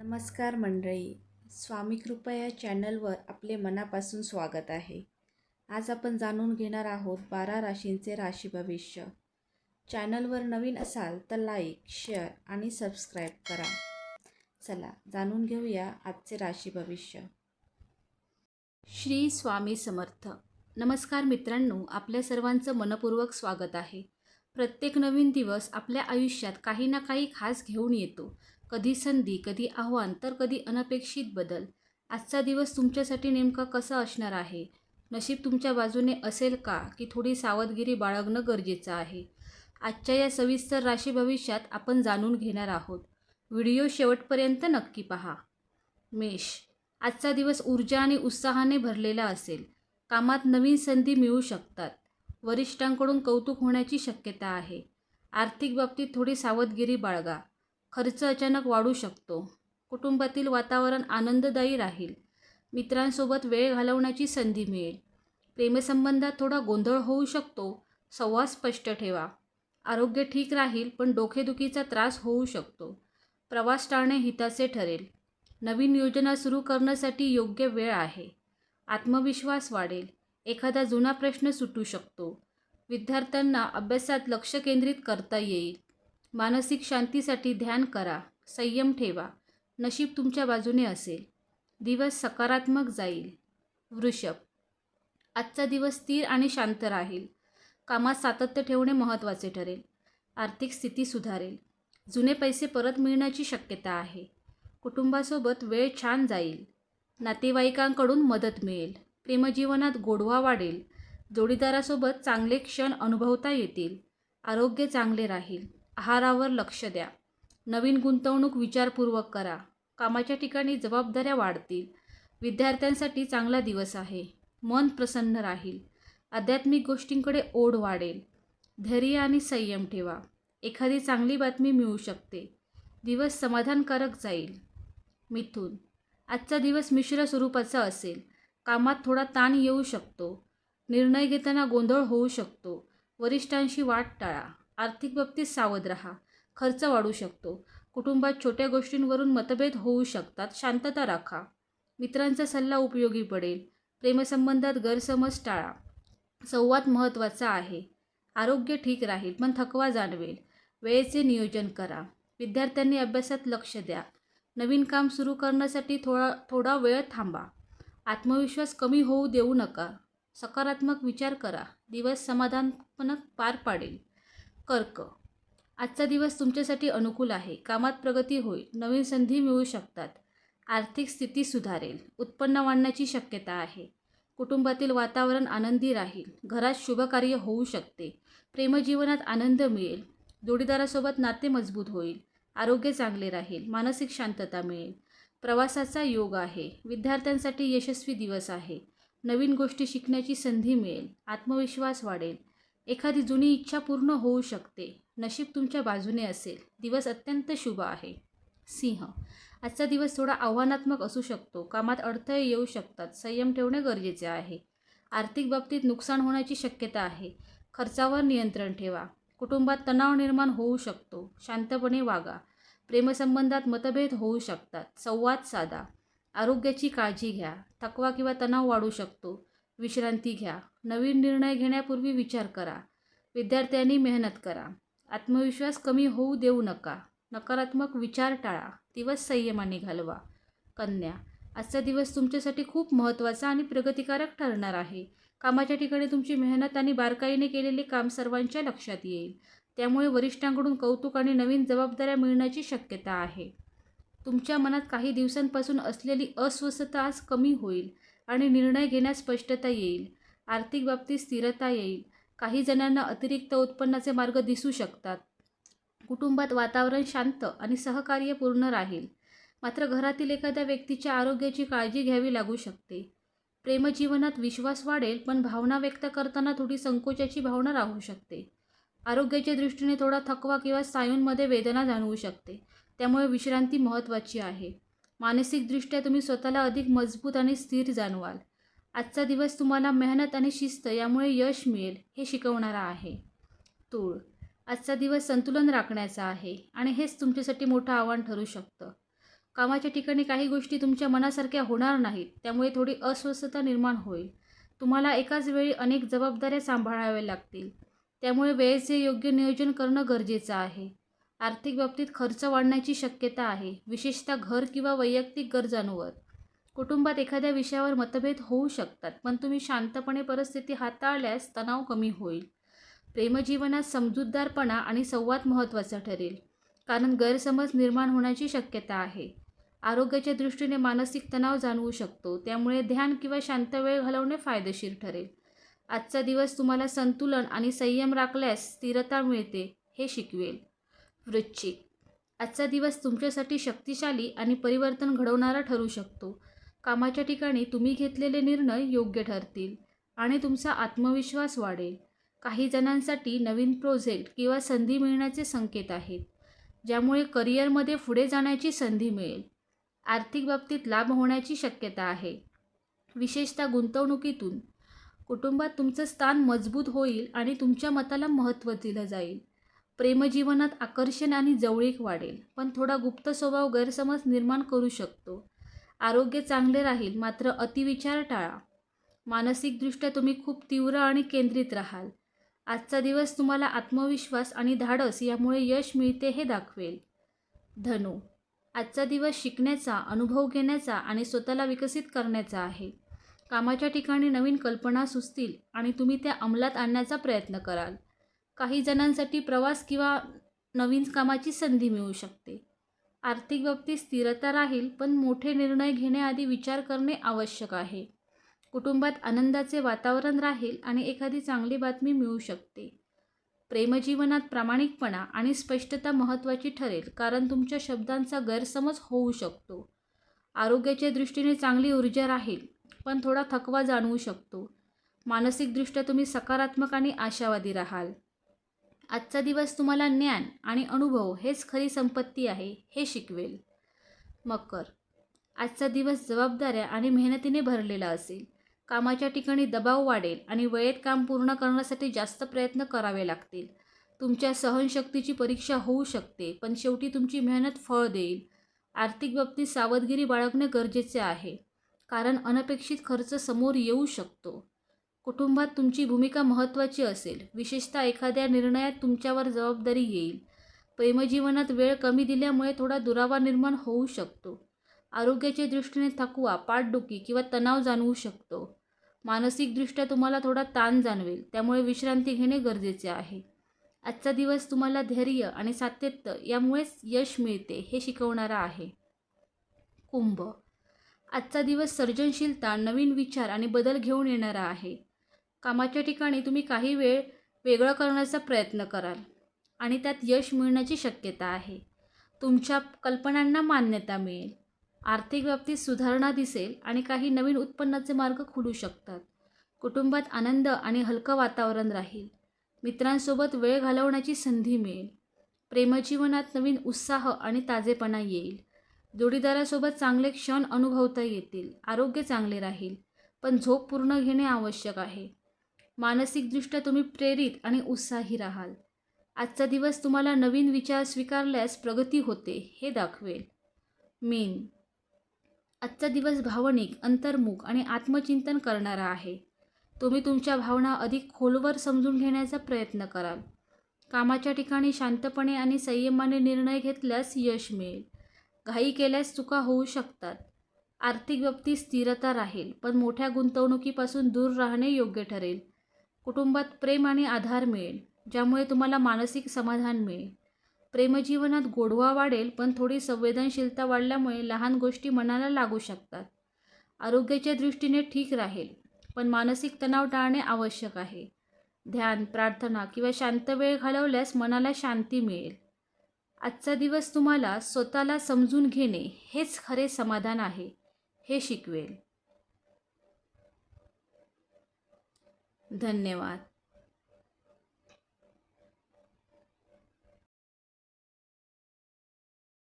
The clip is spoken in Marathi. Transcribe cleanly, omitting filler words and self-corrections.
नमस्कार मंडळी, स्वामी कृपा या चॅनलवर आपले मनापासून स्वागत आहे. आज आपण जाणून घेणार आहोत 12 राशींचे राशी भविष्य. चॅनलवर नवीन असाल तर लाईक, शेअर आणि सबस्क्राईब करा. चला जाणून घेऊया आजचे राशी भविष्य. श्री स्वामी समर्थ. नमस्कार मित्रांनो, आपल्या सर्वांचं मनपूर्वक स्वागत आहे. प्रत्येक नवीन दिवस आपल्या आयुष्यात काही ना काही खास घेऊन येतो. कधी संधी, कधी आव्हान, तर कधी अनपेक्षित बदल. आजचा दिवस तुमच्यासाठी नेमका कसा असणार आहे? नशीब तुमच्या बाजूने असेल का, की थोडी सावधगिरी बाळगणं गरजेचं आहे? आजच्या या सविस्तर राशी भविष्यात आपण जाणून घेणार आहोत. व्हिडिओ शेवटपर्यंत नक्की पहा. मेष. आजचा दिवस ऊर्जा आणि उत्साहाने भरलेला असेल. कामात नवीन संधी मिळू शकतात. वरिष्ठांकडून कौतुक होण्याची शक्यता आहे. आर्थिक बाबतीत थोडी सावधगिरी बाळगा. खर्च अचानक वाढू शकतो. कुटुंबातील वातावरण आनंददायी राहील. मित्रांसोबत वेळ घालवण्याची संधी मिळेल. प्रेमसंबंधात थोडा गोंधळ होऊ शकतो. संवाद स्पष्ट ठेवा. आरोग्य ठीक राहील, पण डोकेदुखीचा त्रास होऊ शकतो. प्रवास टाळणे हिताचे ठरेल. नवीन योजना सुरू करण्यासाठी योग्य वेळ आहे. आत्मविश्वास वाढेल. एखादा जुना प्रश्न सुटू शकतो. विद्यार्थ्यांना अभ्यासात लक्ष केंद्रित करता येईल. मानसिक शांतीसाठी ध्यान करा. संयम ठेवा. नशीब तुमच्या बाजूने असेल. दिवस सकारात्मक जाईल. वृषभ. आजचा दिवस स्थिर आणि शांत राहील. कामात सातत्य ठेवणे महत्त्वाचे ठरेल. आर्थिक स्थिती सुधारेल. जुने पैसे परत मिळण्याची शक्यता आहे. कुटुंबासोबत वेळ छान जाईल. नातेवाईकांकडून मदत मिळेल. प्रेमजीवनात गोडवा वाढेल. जोडीदारासोबत चांगले क्षण अनुभवता येतील. आरोग्य चांगले राहील. आहारावर लक्ष द्या. नवीन गुंतवणूक विचारपूर्वक करा. कामाच्या ठिकाणी जबाबदाऱ्या वाढतील. विद्यार्थ्यांसाठी चांगला दिवस आहे. मन प्रसन्न राहील. आध्यात्मिक गोष्टींकडे ओढ वाढेल. धैर्य आणि संयम ठेवा. एखादी चांगली बातमी मिळू शकते. दिवस समाधानकारक जाईल. मिथुन. आजचा दिवस मिश्र स्वरूपाचा असेल. कामात थोडा ताण येऊ शकतो. निर्णय घेताना गोंधळ होऊ शकतो. वरिष्ठांशी वाद टाळा. आर्थिक बाबतीत सावध राहा. खर्च वाढू शकतो. कुटुंबात छोट्या गोष्टींवरून मतभेद होऊ शकतात. शांतता राखा. मित्रांचा सल्ला उपयोगी पडेल. प्रेमसंबंधात गैरसमज टाळा. संवाद महत्त्वाचा आहे. आरोग्य ठीक राहील, पण थकवा जाणवेल. वेळेचे नियोजन करा. विद्यार्थ्यांनी अभ्यासात लक्ष द्या. नवीन काम सुरू करण्यासाठी थोडा वेळ थांबा. आत्मविश्वास कमी होऊ देऊ नका. सकारात्मक विचार करा. दिवस समाधानपणे पार पाडेल. कर्क. आजचा दिवस तुमच्यासाठी अनुकूल आहे. कामात प्रगती होईल. नवीन संधी मिळू शकतात. आर्थिक स्थिती सुधारेल. उत्पन्न वाढण्याची शक्यता आहे. कुटुंबातील वातावरण आनंदी राहील. घरात शुभकार्य होऊ शकते. प्रेमजीवनात आनंद मिळेल. जोडीदारासोबत नाते मजबूत होईल. आरोग्य चांगले राहील. मानसिक शांतता मिळेल. प्रवासाचा योग आहे. विद्यार्थ्यांसाठी यशस्वी दिवस आहे. नवीन गोष्टी शिकण्याची संधी मिळेल. आत्मविश्वास वाढेल. एखादी जुनी इच्छा पूर्ण होऊ शकते. नशीब तुमच्या बाजूने असेल. दिवस अत्यंत शुभ आहे. सिंह. आजचा दिवस थोडा आव्हानात्मक असू शकतो. कामात अडथळे येऊ शकतात. संयम ठेवणे गरजेचे आहे. आर्थिक बाबतीत नुकसान होण्याची शक्यता आहे. खर्चावर नियंत्रण ठेवा. कुटुंबात तणाव निर्माण होऊ शकतो. शांतपणे वागा. प्रेमसंबंधात मतभेद होऊ शकतात. संवाद साधा. आरोग्याची काळजी घ्या. थकवा किंवा तणाव वाढू शकतो. विश्रांती घ्या. नवीन निर्णय घेण्यापूर्वी विचार करा. विद्यार्थ्यांनी मेहनत करा. आत्मविश्वास कमी होऊ देऊ नका. नकारात्मक विचार टाळा. दिवस संयमाने घालवा. कन्या. आजचा दिवस तुमच्यासाठी खूप महत्त्वाचा आणि प्रगतिकारक ठरणार आहे. कामाच्या ठिकाणी तुमची मेहनत आणि बारकाईने केलेले काम सर्वांच्या लक्षात येईल. त्यामुळे वरिष्ठांकडून कौतुक आणि नवीन जबाबदाऱ्या मिळण्याची शक्यता आहे. तुमच्या मनात काही दिवसांपासून असलेली अस्वस्थता आज कमी होईल आणि निर्णय घेण्यास स्पष्टता येईल. आर्थिक बाबतीत स्थिरता येईल. काही जणांना अतिरिक्त उत्पन्नाचे मार्ग दिसू शकतात. कुटुंबात वातावरण शांत आणि सहकार्यपूर्ण राहील. मात्र घरातील एखाद्या व्यक्तीच्या आरोग्याची काळजी घ्यावी लागू शकते. प्रेमजीवनात विश्वास वाढेल, पण भावना व्यक्त करताना थोडी संकोचाची भावना राहू शकते. आरोग्याच्या दृष्टीने थोडा थकवा किंवा स्नायूंमध्ये वेदना जाणवू शकते. त्यामुळे विश्रांती महत्त्वाची आहे. मानसिकदृष्ट्या तुम्ही स्वतःला अधिक मजबूत आणि स्थिर जाणवाल. आजचा दिवस तुम्हाला मेहनत आणि शिस्त यामुळे यश मिळेल हे शिकवणारा आहे. तूळ. आजचा दिवस संतुलन राखण्याचा आहे आणि हेच तुमच्यासाठी मोठं आव्हान ठरू शकतं. कामाच्या ठिकाणी काही गोष्टी तुमच्या मनासारख्या होणार नाहीत, त्यामुळे थोडी अस्वस्थता निर्माण होईल. तुम्हाला एकाच वेळी अनेक जबाबदाऱ्या सांभाळाव्या लागतील, त्यामुळे वेळेचे योग्य नियोजन करणं गरजेचं आहे. आर्थिक बाबतीत खर्च वाढण्याची शक्यता आहे, विशेषतः घर किंवा वैयक्तिक गरजांवर. कुटुंबात एखाद्या विषयावर मतभेद होऊ शकतात, पण तुम्ही शांतपणे परिस्थिती हाताळल्यास तणाव कमी होईल. प्रेमजीवनात समजूतदारपणा आणि संवाद महत्त्वाचा ठरेल, कारण गैरसमज निर्माण होण्याची शक्यता आहे. आरोग्याच्या दृष्टीने मानसिक तणाव जाणवू शकतो, त्यामुळे ध्यान किंवा शांत वेळ घालवणे फायदेशीर ठरेल. आजचा दिवस तुम्हाला संतुलन आणि संयम राखल्यास स्थिरता मिळते हे शिकवेल. वृश्चिक. आजचा दिवस तुमच्यासाठी शक्तिशाली आणि परिवर्तन घडवणारा ठरू शकतो. कामाच्या ठिकाणी तुम्ही घेतलेले निर्णय योग्य ठरतील आणि तुमचा आत्मविश्वास वाढेल. काही जणांसाठी नवीन प्रोजेक्ट किंवा संधी मिळण्याचे संकेत आहेत, ज्यामुळे करिअरमध्ये पुढे जाण्याची संधी मिळेल. आर्थिक बाबतीत लाभ होण्याची शक्यता आहे, विशेषतः गुंतवणुकीतून. कुटुंबात तुमचं स्थान मजबूत होईल आणि तुमच्या मताला महत्त्व दिलं जाईल. प्रेमजीवनात आकर्षण आणि जवळीक वाढेल, पण थोडा गुप्त स्वभाव गैरसमज निर्माण करू शकतो. आरोग्य चांगले राहील, मात्र अतिविचार टाळा. मानसिकदृष्ट्या तुम्ही खूप तीव्र आणि केंद्रित राहाल. आजचा दिवस तुम्हाला आत्मविश्वास आणि धाडस यामुळे यश मिळते हे दाखवेल. धनु. आजचा दिवस शिकण्याचा, अनुभव घेण्याचा आणि स्वतःला विकसित करण्याचा आहे. कामाच्या ठिकाणी नवीन कल्पना सुचतील आणि तुम्ही त्या अंमलात आणण्याचा प्रयत्न कराल. काही जणांसाठी प्रवास किंवा नवीन कामाची संधी मिळू शकते. आर्थिक बाबतीत स्थिरता राहील, पण मोठे निर्णय घेण्याआधी विचार करणे आवश्यक आहे. कुटुंबात आनंदाचे वातावरण राहील आणि एखादी चांगली बातमी मिळू शकते. प्रेमजीवनात प्रामाणिकपणा आणि स्पष्टता महत्त्वाची ठरेल, कारण तुमच्या शब्दांचा गैरसमज होऊ शकतो. आरोग्याच्या दृष्टीने चांगली ऊर्जा राहील, पण थोडा थकवा जाणवू शकतो. मानसिकदृष्ट्या तुम्ही सकारात्मक आणि आशावादी राहाल. आजचा दिवस तुम्हाला ज्ञान आणि अनुभव हेच खरी संपत्ती आहे हे शिकवेल. मकर. आजचा दिवस जबाबदाऱ्या आणि मेहनतीने भरलेला असेल. कामाच्या ठिकाणी दबाव वाढेल आणि वेळेत काम पूर्ण करण्यासाठी जास्त प्रयत्न करावे लागतील. तुमच्या सहनशक्तीची परीक्षा होऊ शकते, पण शेवटी तुमची मेहनत फळ देईल. आर्थिक बाबतीत सावधगिरी बाळगणे गरजेचे आहे, कारण अनपेक्षित खर्च समोर येऊ शकतो. कुटुंबात तुमची भूमिका महत्त्वाची असेल, विशेषतः एखाद्या निर्णयात तुमच्यावर जबाबदारी येईल. प्रेमजीवनात वेळ कमी दिल्यामुळे थोडा दुरावा निर्माण होऊ शकतो. आरोग्याच्या दृष्टीने थकवा, पाठदुखी किंवा तणाव जाणवू शकतो. मानसिकदृष्ट्या तुम्हाला थोडा ताण जाणवेल, त्यामुळे विश्रांती घेणे गरजेचे आहे. आजचा दिवस तुम्हाला धैर्य आणि सातत्य यामुळेच यश मिळते हे शिकवणारा आहे. कुंभ. आजचा दिवस सर्जनशीलता, नवीन विचार आणि बदल घेऊन येणारा आहे. कामाच्या ठिकाणी तुम्ही काही वेळ वेगळं करण्याचा प्रयत्न कराल आणि त्यात यश मिळण्याची शक्यता आहे. तुमच्या कल्पनांना मान्यता मिळेल. आर्थिक बाबतीत सुधारणा दिसेल आणि काही नवीन उत्पन्नाचे मार्ग खुलू शकतात. कुटुंबात आनंद आणि हलकं वातावरण राहील. मित्रांसोबत वेळ घालवण्याची संधी मिळेल. प्रेमजीवनात नवीन उत्साह आणि ताजेपणा येईल. जोडीदारासोबत चांगले क्षण अनुभवता येतील. आरोग्य चांगले राहील, पण झोप पूर्ण घेणे आवश्यक आहे. मानसिकदृष्ट्या तुम्ही प्रेरित आणि उत्साही राहाल. आजचा दिवस तुम्हाला नवीन विचार स्वीकारल्यास प्रगती होते हे दाखवेल. मीन. आजचा दिवस भावनिक, अंतर्मुख आणि आत्मचिंतन करणारा आहे. तुम्ही तुमच्या भावना अधिक खोलवर समजून घेण्याचा प्रयत्न कराल. कामाच्या ठिकाणी शांतपणे आणि संयमाने निर्णय घेतल्यास यश मिळेल. घाई केल्यास चुका होऊ शकतात. आर्थिक बाबतीत स्थिरता राहील, पण मोठ्या गुंतवणुकीपासून दूर राहणे योग्य ठरेल. कुटुंबात प्रेम आणि आधार मिळेल, ज्यामुळे तुम्हाला मानसिक समाधान मिळेल. प्रेमजीवनात गोडवा वाढेल, पण थोडी संवेदनशीलता वाढल्यामुळे लहान गोष्टी मनाला लागू शकतात. आरोग्याच्या दृष्टीने ठीक राहील, पण मानसिक तणाव टाळणे आवश्यक आहे. ध्यान, प्रार्थना किंवा शांत वेळ घालवल्यास मनाला शांती मिळेल. आजचा दिवस तुम्हाला स्वतःला समजून घेणे हेच खरे समाधान आहे हे शिकवेल. धन्यवाद.